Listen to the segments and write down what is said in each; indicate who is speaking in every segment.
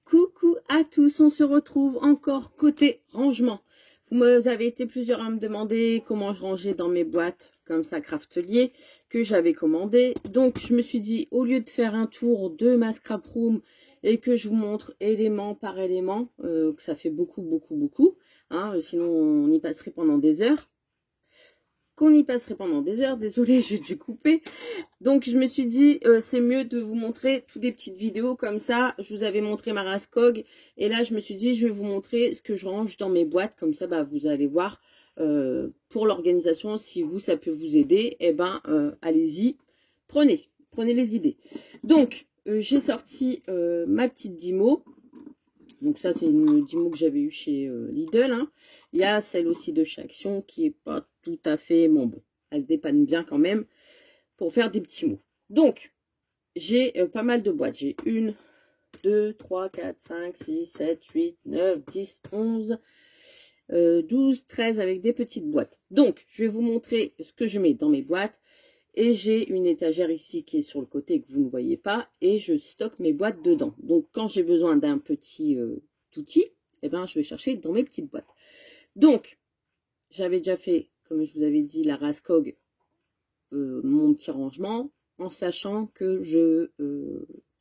Speaker 1: Coucou à tous, on se retrouve encore côté rangement. Vous avez été plusieurs à me demander comment je rangeais dans mes boîtes comme ça Craftelier que j'avais commandé. Donc je me suis dit, au lieu de faire un tour de ma scrap room et que je vous montre élément par élément, que ça fait beaucoup, hein, sinon on y passerait pendant des heures. Désolée, j'ai dû couper. Donc je me suis dit, c'est mieux de vous montrer toutes des petites vidéos comme ça. Je vous avais montré ma Raskog et là je me suis dit, je vais vous montrer ce que je range dans mes boîtes. Comme ça, bah, vous allez voir pour l'organisation, si vous, ça peut vous aider, et ben allez-y, prenez les idées. Donc, j'ai sorti ma petite Dymo. Donc ça, c'est une Dymo que j'avais eue chez Lidl. Hein. Il y a celle aussi de chez Action qui est pas tout à fait... Bon, elle dépanne bien quand même pour faire des petits mots. Donc, j'ai pas mal de boîtes. J'ai 1, 2, 3, 4, 5, 6, 7, 8, 9, 10, 11, 12, 13 avec des petites boîtes. Donc, je vais vous montrer ce que je mets dans mes boîtes. Et j'ai une étagère ici qui est sur le côté que vous ne voyez pas. Et je stocke mes boîtes dedans. Donc, quand j'ai besoin d'un petit outil, eh ben, je vais chercher dans mes petites boîtes. Donc, j'avais déjà fait, comme je vous avais dit, la Raskog, mon petit rangement, en sachant que je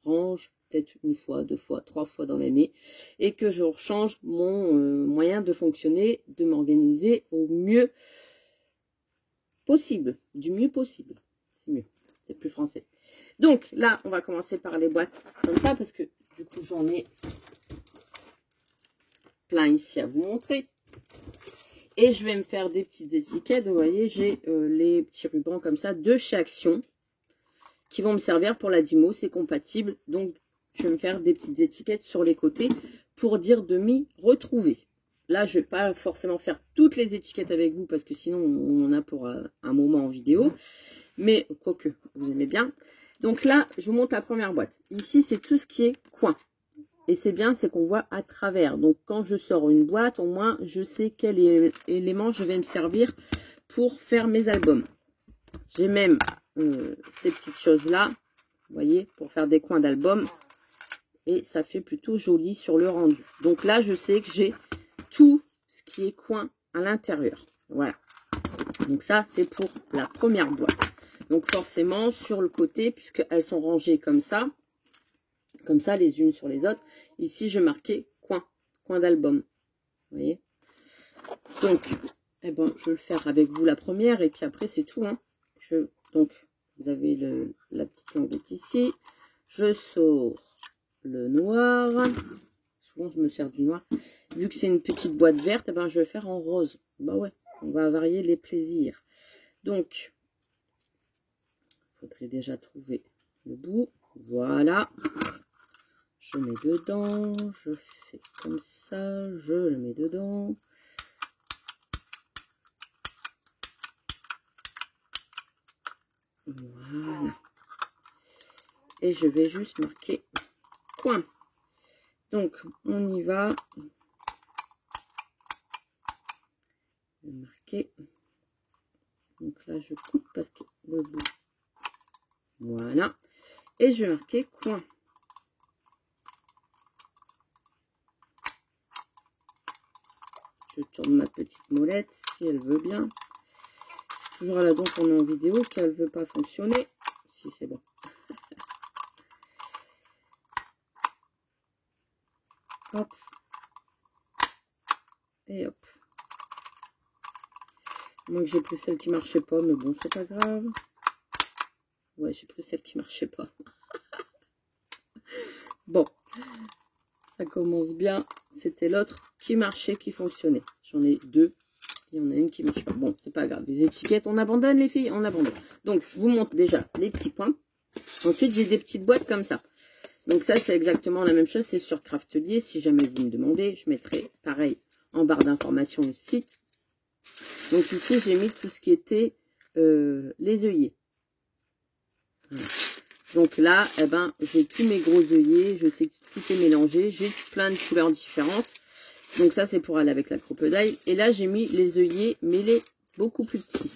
Speaker 1: range peut-être une fois, 2 fois, 3 fois dans l'année. Et que je change mon moyen de fonctionner, de m'organiser au mieux possible, du mieux possible. C'est mieux, c'est plus français. Donc là, on va commencer par les boîtes comme ça, parce que du coup, j'en ai plein ici à vous montrer. Et je vais me faire des petites étiquettes. Vous voyez, j'ai les petits rubans comme ça de chez Action qui vont me servir pour la Dymo. C'est compatible. Donc, je vais me faire des petites étiquettes sur les côtés pour dire de m'y retrouver. Là, je ne vais pas forcément faire toutes les étiquettes avec vous parce que sinon, on en a pour un moment en vidéo. Mais, quoique, vous aimez bien. Donc là, je vous montre la première boîte. Ici, c'est tout ce qui est coin. Et c'est bien, c'est qu'on voit à travers. Donc, quand je sors une boîte, au moins, je sais quel élément je vais me servir pour faire mes albums. J'ai même ces petites choses-là, vous voyez, pour faire des coins d'albums. Et ça fait plutôt joli sur le rendu. Donc là, je sais que j'ai tout ce qui est coin à l'intérieur. Voilà. Donc ça, c'est pour la première boîte. Donc forcément, sur le côté, puisqu'elles sont rangées comme ça, les unes sur les autres, ici, je marquais coin d'album. Vous voyez? Donc, eh ben, je vais le faire avec vous la première, et puis après, c'est tout. Hein. Donc, vous avez la petite languette ici. Je sors le noir. Souvent, je me sers du noir. Vu que c'est une petite boîte verte, eh ben, je vais faire en rose. Bah ouais, on va varier les plaisirs. Donc, il faudrait déjà trouver le bout. Voilà. Je mets dedans. Je fais comme ça. Je le mets dedans. Voilà. Et je vais juste marquer coin. Donc, on y va. Je vais marquer. Donc là, je coupe parce que le bout. Voilà. Et je vais marquer coin. Je tourne ma petite molette si elle veut bien. C'est toujours là donc on est en vidéo qu'elle ne veut pas fonctionner. Si c'est bon. Hop. Et hop. Moi que j'ai pris celle qui marchait pas, mais bon, c'est pas grave. Ouais, j'ai pris celle qui marchait pas. Bon. Ça commence bien. C'était l'autre qui marchait, qui fonctionnait. J'en ai 2. Il y en a une qui marche pas. Bon, c'est pas grave. Les étiquettes, on abandonne les filles, on abandonne. Donc, je vous montre déjà les petits points. Ensuite, j'ai des petites boîtes comme ça. Donc ça, c'est exactement la même chose. C'est sur Craftelier. Si jamais vous me demandez, je mettrai pareil en barre d'information le site. Donc ici, j'ai mis tout ce qui était les œillets. Voilà. Donc là, eh ben, j'ai tous mes gros œillets. Je sais que tout est mélangé. J'ai plein de couleurs différentes. Donc ça, c'est pour aller avec la crocodile. Et là, j'ai mis les œillets, mais les beaucoup plus petits.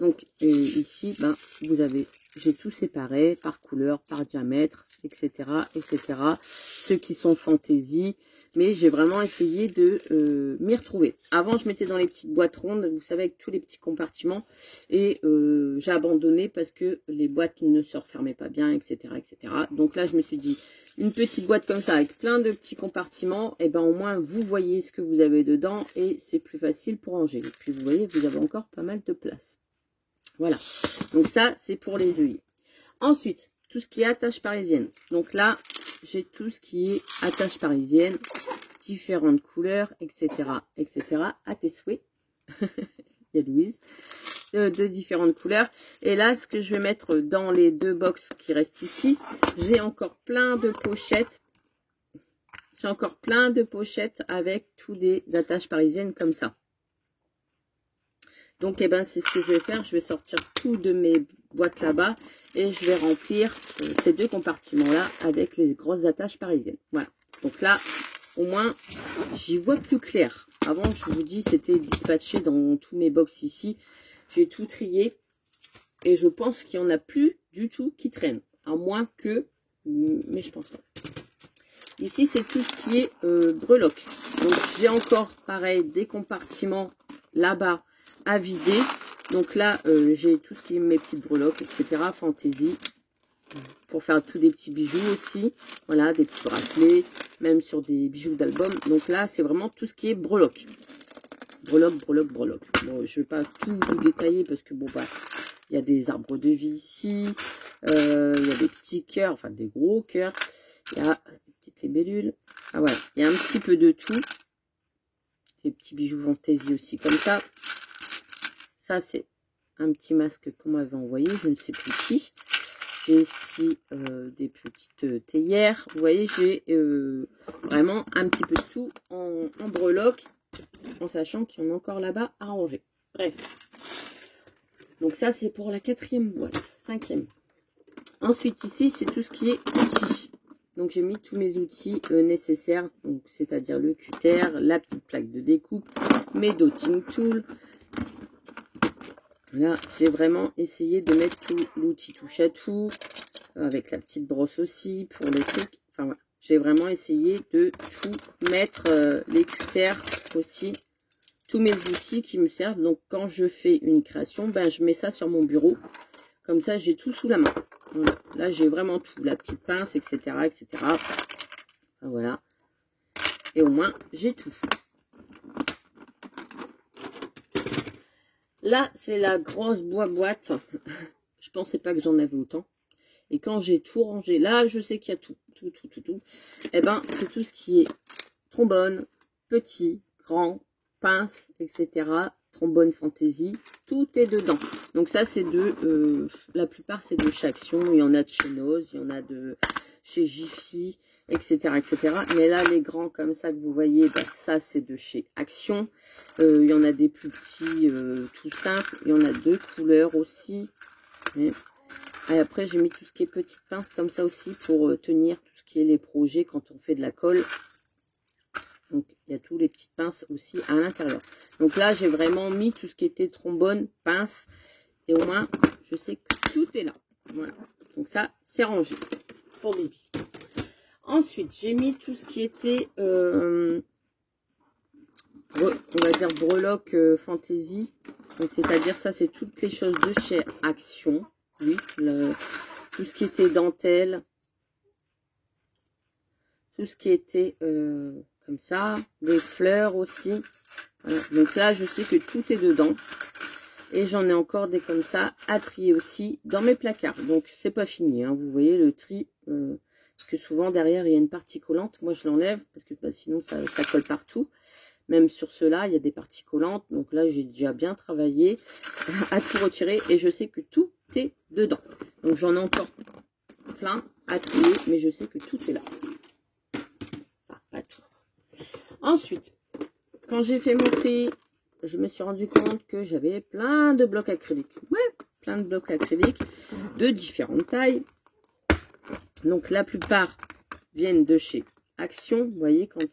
Speaker 1: Donc ici, ben, vous avez j'ai tout séparé par couleur, par diamètre, etc., etc. Ceux qui sont fantaisie, mais j'ai vraiment essayé de m'y retrouver. Avant, je mettais dans les petites boîtes rondes, vous savez, avec tous les petits compartiments, et j'ai abandonné parce que les boîtes ne se refermaient pas bien, etc., etc. Donc là, je me suis dit, une petite boîte comme ça, avec plein de petits compartiments, et ben au moins, vous voyez ce que vous avez dedans, et c'est plus facile pour ranger. Et puis, vous voyez, vous avez encore pas mal de place. Voilà, donc ça, c'est pour les œillets. Ensuite, tout ce qui est attache parisienne. Donc là, j'ai tout ce qui est attache parisienne, différentes couleurs, etc., etc., à tes souhaits. Il y a Louise, de différentes couleurs. Et là, ce que je vais mettre dans les 2 box qui restent ici, j'ai encore plein de pochettes. J'ai encore plein de pochettes avec tous des attaches parisiennes comme ça. Donc, eh ben, c'est ce que je vais faire. Je vais sortir tout de mes boîtes là-bas et je vais remplir ces 2 compartiments-là avec les grosses attaches parisiennes. Voilà. Donc là, au moins, j'y vois plus clair. Avant, je vous dis, c'était dispatché dans tous mes box ici. J'ai tout trié et je pense qu'il n'y en a plus du tout qui traînent. À moins que, mais je pense pas. Ici, c'est tout ce qui est breloque. Donc, j'ai encore, pareil, des compartiments là-bas à vider. Donc là, j'ai tout ce qui est mes petites breloques, etc. Fantaisie. Pour faire tous des petits bijoux aussi. Voilà, des petits bracelets. Même sur des bijoux d'album. Donc là, c'est vraiment tout ce qui est breloque. Breloque, breloque, breloque. Bon, je vais pas tout vous détailler parce que bon, bah, il y a des arbres de vie ici. Il y a des petits cœurs, enfin des gros cœurs. Il y a des petites libellules. Ah voilà, il y a un petit peu de tout. Des petits bijoux fantaisie aussi comme ça. Ça, c'est un petit masque qu'on m'avait envoyé, je ne sais plus qui. J'ai ici des petites théières. Vous voyez, j'ai vraiment un petit peu de tout en breloque, en sachant qu'il y en a encore là-bas à ranger. Bref. Donc ça, c'est pour la 4e boîte. 5e. Ensuite, ici, c'est tout ce qui est outils. Donc, j'ai mis tous mes outils nécessaires, donc c'est-à-dire le cutter, la petite plaque de découpe, mes dotting tools. Là, j'ai vraiment essayé de mettre tout l'outil touche à tout, avec la petite brosse aussi, pour les trucs. Enfin, voilà. J'ai vraiment essayé de tout mettre, les cutters aussi, tous mes outils qui me servent. Donc, quand je fais une création, ben, je mets ça sur mon bureau. Comme ça, j'ai tout sous la main. Voilà. Là, j'ai vraiment tout. La petite pince, etc., etc. Enfin, voilà. Et au moins, j'ai tout. Là, c'est la grosse boîte. Je pensais pas que j'en avais autant. Et quand j'ai tout rangé, là, je sais qu'il y a tout. Eh ben, c'est tout ce qui est trombone, petit, grand, pince, etc. Trombone fantaisie. Tout est dedans. Donc ça, c'est de... la plupart, c'est de chez Action. Il y en a de chez Noz, il y en a de chez Jiffy, etc., etc. Mais là, les grands comme ça que vous voyez, bah, ça, c'est de chez Action. Il y en a des plus petits, tout simples. Il y en a 2 couleurs aussi. Et après, j'ai mis tout ce qui est petites pinces comme ça aussi pour tenir tout ce qui est les projets quand on fait de la colle. Donc, il y a tous les petites pinces aussi à l'intérieur. Donc là, j'ai vraiment mis tout ce qui était trombone, pince. Et au moins, je sais que tout est là. Voilà. Donc ça, c'est rangé pour Bibi. Ensuite, j'ai mis tout ce qui était, on va dire, breloque fantaisie. Donc, c'est-à-dire, ça, c'est toutes les choses de chez Action. Oui, tout ce qui était dentelle. Tout ce qui était comme ça. Des fleurs aussi. Voilà. Donc là, je sais que tout est dedans. Et j'en ai encore des comme ça à trier aussi dans mes placards. Donc, c'est pas fini. Hein. Vous voyez le tri. Parce que souvent, derrière, il y a une partie collante. Moi, je l'enlève parce que bah, sinon, ça colle partout. Même sur ceux-là, il y a des parties collantes. Donc là, j'ai déjà bien travaillé à tout retirer. Et je sais que tout est dedans. Donc, j'en ai encore plein à trier. Mais je sais que tout est là. Enfin, pas tout. Ensuite, quand j'ai fait mon tri, je me suis rendu compte que j'avais plein de blocs acryliques. Ouais, plein de blocs acryliques de différentes tailles. Donc, la plupart viennent de chez Action. Vous voyez, quand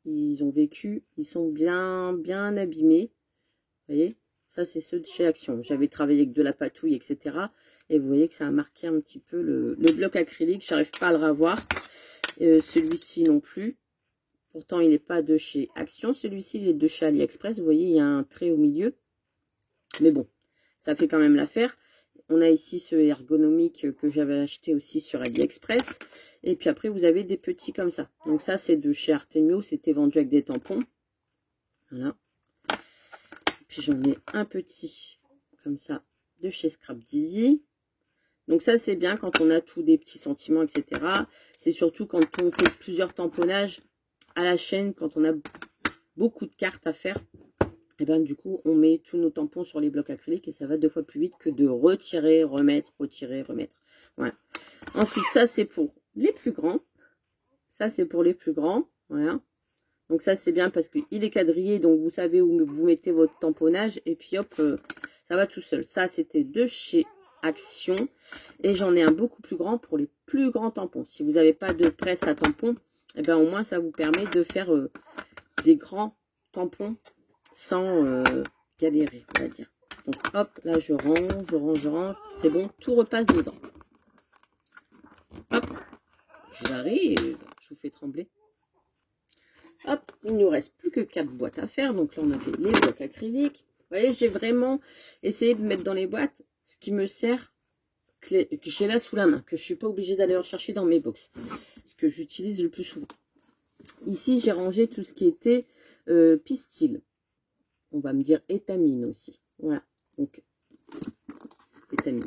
Speaker 1: ils ont vécu, ils sont bien abîmés. Vous voyez, ça, c'est ceux de chez Action. J'avais travaillé avec de la patouille, etc. Et vous voyez que ça a marqué un petit peu le bloc acrylique. J'arrive pas à le revoir. Celui-ci non plus. Pourtant, il n'est pas de chez Action. Celui-ci, il est de chez AliExpress. Vous voyez, il y a un trait au milieu. Mais bon, ça fait quand même l'affaire. On a ici ce ergonomique que j'avais acheté aussi sur AliExpress. Et puis après, vous avez des petits comme ça. Donc ça, c'est de chez Artemio. C'était vendu avec des tampons. Voilà. Puis j'en ai un petit comme ça de chez Scrap Dizzy. Donc ça, c'est bien quand on a tous des petits sentiments, etc. C'est surtout quand on fait plusieurs tamponnages à la chaîne, quand on a beaucoup de cartes à faire. Et bien du coup, on met tous nos tampons sur les blocs acryliques et ça va 2 fois plus vite que de retirer, remettre, retirer, remettre. Voilà. Ensuite, ça, c'est pour les plus grands. Ça, c'est pour les plus grands. Voilà. Donc ça, c'est bien parce qu'il est quadrillé. Donc, vous savez où vous mettez votre tamponnage. Et puis, hop, ça va tout seul. Ça, c'était de chez Action. Et j'en ai un beaucoup plus grand pour les plus grands tampons. Si vous n'avez pas de presse à tampons, eh ben, au moins, ça vous permet de faire des grands tampons sans galérer, on va dire. Donc, hop, là, je range, je range, je range. C'est bon, tout repasse dedans. Hop, j'arrive. Je vous fais trembler. Hop, il nous reste plus que 4 boîtes à faire. Donc là, on avait les blocs acryliques. Vous voyez, j'ai vraiment essayé de mettre dans les boîtes ce qui me sert, que j'ai là sous la main, que je ne suis pas obligée d'aller rechercher dans mes box. Ce que j'utilise le plus souvent. Ici, j'ai rangé tout ce qui était pistil. On va me dire étamine aussi. Voilà, donc étamine.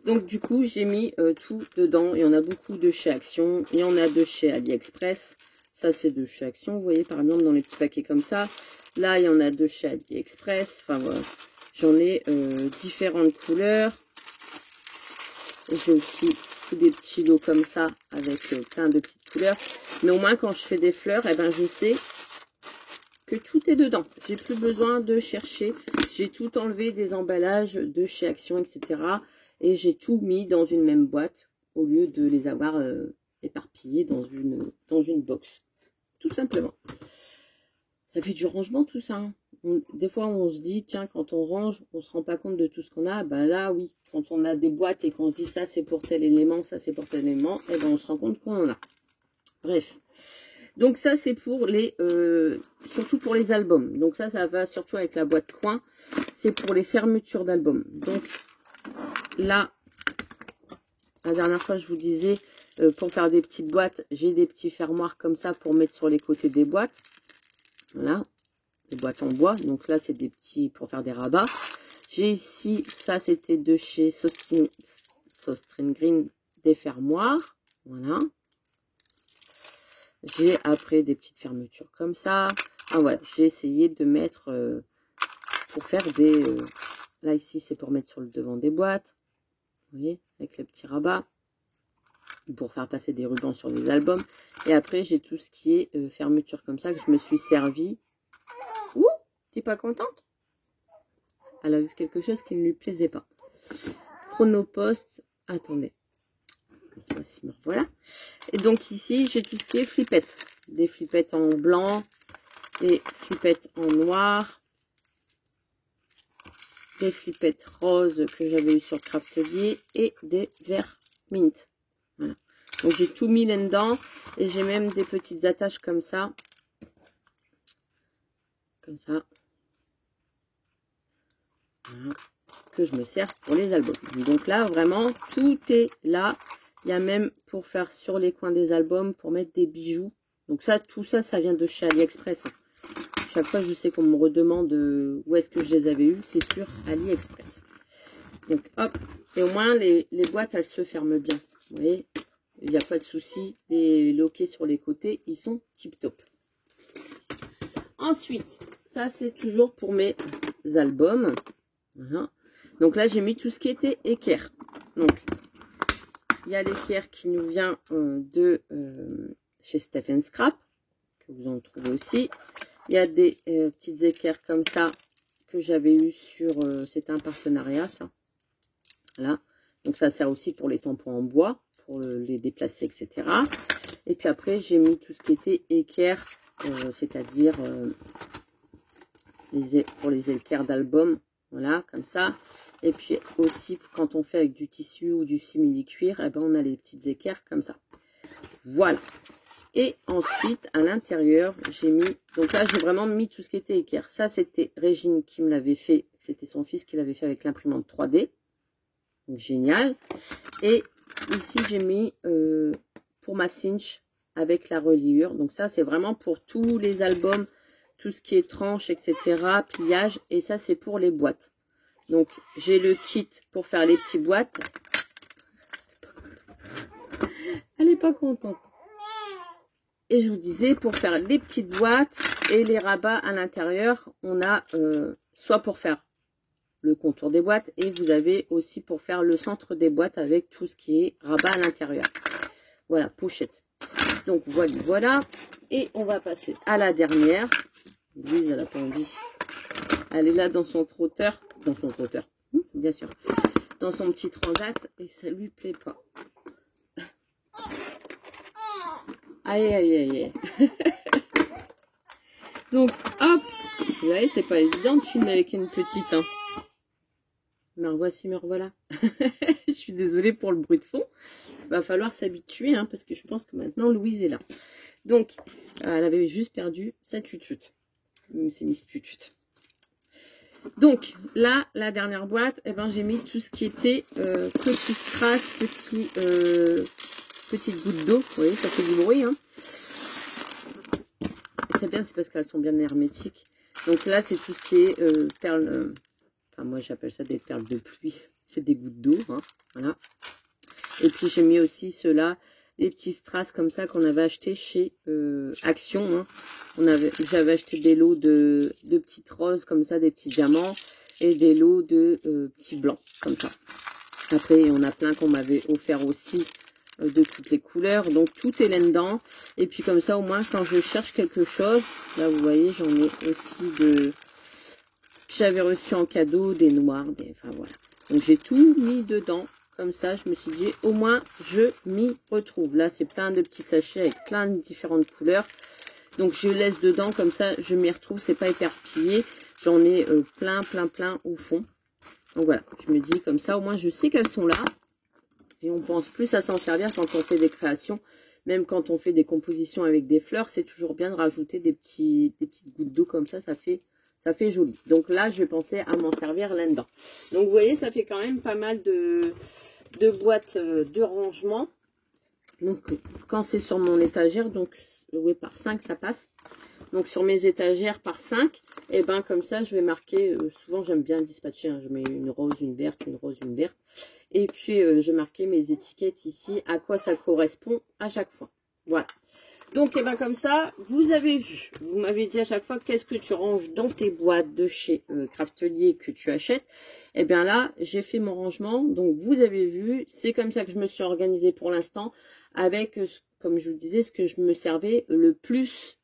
Speaker 1: Donc du coup, j'ai mis tout dedans. Il y en a beaucoup de chez Action. Il y en a de chez AliExpress. Ça, c'est de chez Action. Vous voyez, par exemple, dans les petits paquets comme ça. Là, il y en a de chez AliExpress. Enfin, voilà. J'en ai différentes couleurs. J'ai aussi tous des petits lots comme ça avec plein de petites couleurs. Mais au moins, quand je fais des fleurs, eh ben, je sais que tout est dedans. J'ai plus besoin de chercher. J'ai tout enlevé des emballages de chez Action, etc. Et j'ai tout mis dans une même boîte au lieu de les avoir éparpillés dans une box. Tout simplement. Ça fait du rangement tout ça. Hein. Des fois, on se dit, tiens, quand on range, on se rend pas compte de tout ce qu'on a. Ben là, oui. Quand on a des boîtes et qu'on se dit, ça, c'est pour tel élément, ça, c'est pour tel élément, et ben on se rend compte qu'on en a. Bref. Donc ça, c'est pour les... surtout pour les albums. Donc ça va surtout avec la boîte coin. C'est pour les fermetures d'albums. Donc là, la dernière fois, je vous disais, pour faire des petites boîtes, j'ai des petits fermoirs comme ça pour mettre sur les côtés des boîtes. Voilà, des boîtes en bois. Donc là, c'est des petits pour faire des rabats. J'ai ici, ça c'était de chez Sostring Green, des fermoirs. Voilà. J'ai après des petites fermetures comme ça. Ah voilà, j'ai essayé de mettre pour faire des... là ici, c'est pour mettre sur le devant des boîtes. Vous voyez, avec les petits rabats. Pour faire passer des rubans sur les albums. Et après, j'ai tout ce qui est fermeture comme ça que je me suis servi. Ouh, t'es pas contente? Elle a vu quelque chose qui ne lui plaisait pas. Chronopost. Attendez. Voici, me revoilà. Et donc ici, j'ai tout ce qui est flippettes. Des flippettes en blanc, des flippettes en noir, des flippettes roses que j'avais eu sur Craftelier et des verts mint. Voilà. Donc j'ai tout mis là-dedans et j'ai même des petites attaches comme ça. Comme ça. Voilà. Que je me sers pour les albums. Donc là, vraiment, tout est là. Il y a même pour faire sur les coins des albums, pour mettre des bijoux. Donc ça, tout ça, ça vient de chez AliExpress. Chaque fois, je sais qu'on me redemande où est-ce que je les avais eus. C'est sur AliExpress. Donc hop. Et au moins, les boîtes, elles se ferment bien. Vous voyez, il n'y a pas de souci. Les loquets sur les côtés, ils sont tip-top. Ensuite, ça, c'est toujours pour mes albums. Voilà. Donc là, j'ai mis tout ce qui était équerre. Donc, il y a l'équerre qui nous vient de chez Stephen Scrap, que vous en trouvez aussi. Il y a des petites équerres comme ça que j'avais eu sur... c'était un partenariat, ça. Voilà. Donc ça sert aussi pour les tampons en bois, pour les déplacer, etc. Et puis après, j'ai mis tout ce qui était équerre, c'est-à-dire pour les équerres d'album. Voilà, comme ça. Et puis aussi, quand on fait avec du tissu ou du simili-cuir, eh ben, on a les petites équerres comme ça. Voilà. Et ensuite, à l'intérieur, j'ai mis... Donc là, j'ai vraiment mis tout ce qui était équerre. Ça, c'était Régine qui me l'avait fait. C'était son fils qui l'avait fait avec l'imprimante 3D. Donc, génial. Et ici, j'ai mis pour ma cinch avec la reliure. Donc ça, c'est vraiment pour tous les albums, tout ce qui est tranche, etc. Pliage. Et ça, c'est pour les boîtes. Donc, j'ai le kit pour faire les petites boîtes. Elle n'est pas contente. Et je vous disais, pour faire les petites boîtes et les rabats à l'intérieur, on a soit pour faire le contour des boîtes et vous avez aussi pour faire le centre des boîtes avec tout ce qui est rabat à l'intérieur. Voilà, pochette. Donc voilà, voilà. Et on va passer à la dernière. Louise, elle n'a pas envie. Elle est là dans son trotteur. Dans son trotteur, bien sûr. Dans son petit transat et ça lui plaît pas. Aïe, aïe, aïe. Donc, hop. Vous voyez, c'est pas évident de filmer avec une petite. Hein. Me revoici, me revoilà. Je suis désolée pour le bruit de fond. Va falloir s'habituer, hein, parce que je pense que maintenant, Louise est là. Donc, elle avait juste perdu sa tutute. C'est Miss Tutute. Donc, là, la dernière boîte, eh ben, j'ai mis tout ce qui était petits strass, petites gouttes d'eau. Vous voyez, ça fait du bruit. Hein. C'est bien, c'est parce qu'elles sont bien hermétiques. Donc là, c'est tout ce qui est perles. Enfin, moi, j'appelle ça des perles de pluie. C'est des gouttes d'eau. Hein, voilà. Et puis, j'ai mis aussi ceux-là, les petits strass comme ça qu'on avait acheté chez Action. Hein. J'avais acheté des lots de petites roses comme ça, des petits diamants. Et des lots de petits blancs comme ça. Après, on a plein qu'on m'avait offert aussi. De toutes les couleurs, donc tout est là-dedans. Et puis comme ça, au moins, quand je cherche quelque chose, là, vous voyez, j'en ai aussi que j'avais reçu en cadeau, des noirs, enfin voilà. Donc j'ai tout mis dedans, comme ça, je me suis dit, au moins, je m'y retrouve. Là, c'est plein de petits sachets avec plein de différentes couleurs. Donc je laisse dedans, comme ça, je m'y retrouve, c'est pas éparpillé. J'en ai plein au fond. Donc voilà, je me dis comme ça, au moins, je sais qu'elles sont là. Et on pense plus à s'en servir quand on fait des créations. Même quand on fait des compositions avec des fleurs, c'est toujours bien de rajouter des petites gouttes d'eau comme ça fait joli. Donc là, je vais penser à m'en servir là-dedans. Donc vous voyez, ça fait quand même pas mal de boîtes de rangement. Donc quand c'est sur mon étagère, donc oui, par 5 ça passe. Donc sur mes étagères par 5, et ben comme ça je vais marquer, souvent j'aime bien dispatcher, hein, je mets une rose, une verte, une rose, une verte. Et puis je marquais mes étiquettes ici, à quoi ça correspond à chaque fois. Voilà. Donc et ben comme ça, vous avez vu, vous m'avez dit à chaque fois qu'est-ce que tu ranges dans tes boîtes de chez Craftelier que tu achètes. Et bien là, j'ai fait mon rangement, donc vous avez vu, c'est comme ça que je me suis organisée pour l'instant, avec, comme je vous disais, ce que je me servais le plus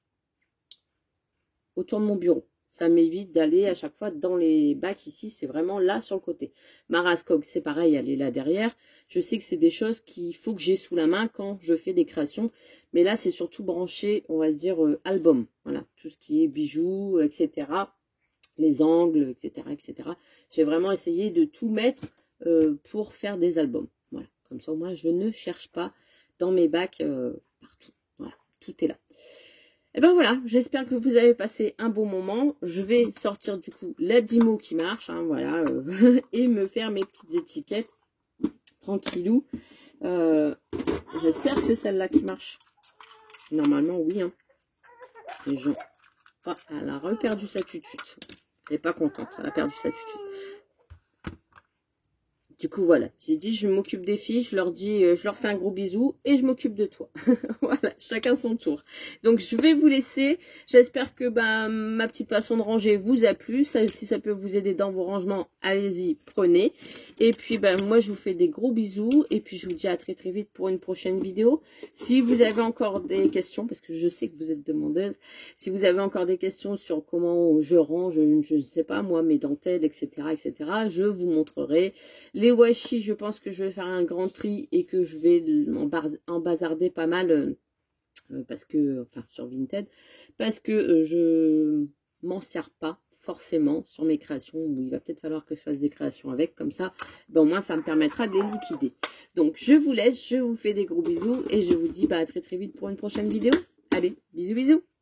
Speaker 1: autour de mon bureau. Ça m'évite d'aller à chaque fois dans les bacs ici, c'est vraiment là sur le côté. Ma Raskog, c'est pareil, elle est là derrière. Je sais que c'est des choses qu'il faut que j'ai sous la main quand je fais des créations. Mais là, c'est surtout branché, on va dire, album. Voilà, tout ce qui est bijoux, etc. Les angles, etc. etc. J'ai vraiment essayé de tout mettre pour faire des albums. Voilà, comme ça, moi, je ne cherche pas dans mes bacs partout. Voilà, tout est là. Et ben voilà, j'espère que vous avez passé un bon moment. Je vais sortir du coup la Dymo qui marche, hein, voilà, et me faire mes petites étiquettes tranquillou. J'espère que c'est celle-là qui marche. Normalement, oui. Hein. Les gens... Ah, elle a reperdu sa tutute. Elle n'est pas contente, elle a perdu sa tutute. Du coup, voilà, j'ai dit, je m'occupe des filles, je leur dis, je leur fais un gros bisou et je m'occupe de toi. Voilà, chacun son tour. Donc, je vais vous laisser. J'espère que ma petite façon de ranger vous a plu. Si ça peut vous aider dans vos rangements, allez-y, prenez. Et puis, moi, je vous fais des gros bisous. Et puis, je vous dis à très très vite pour une prochaine vidéo. Si vous avez encore des questions, parce que je sais que vous êtes demandeuse, si vous avez encore des questions sur comment je range, je ne sais pas, moi, mes dentelles, etc., je vous montrerai. Les washi, je pense que je vais faire un grand tri et que je vais en bazarder pas mal parce que, enfin sur Vinted, parce que je m'en sers pas forcément sur mes créations, où il va peut-être falloir que je fasse des créations avec, comme ça, ben, au moins ça me permettra de les liquider. Donc je vous laisse, je vous fais des gros bisous et je vous dis à très très vite pour une prochaine vidéo. Allez, bisous bisous.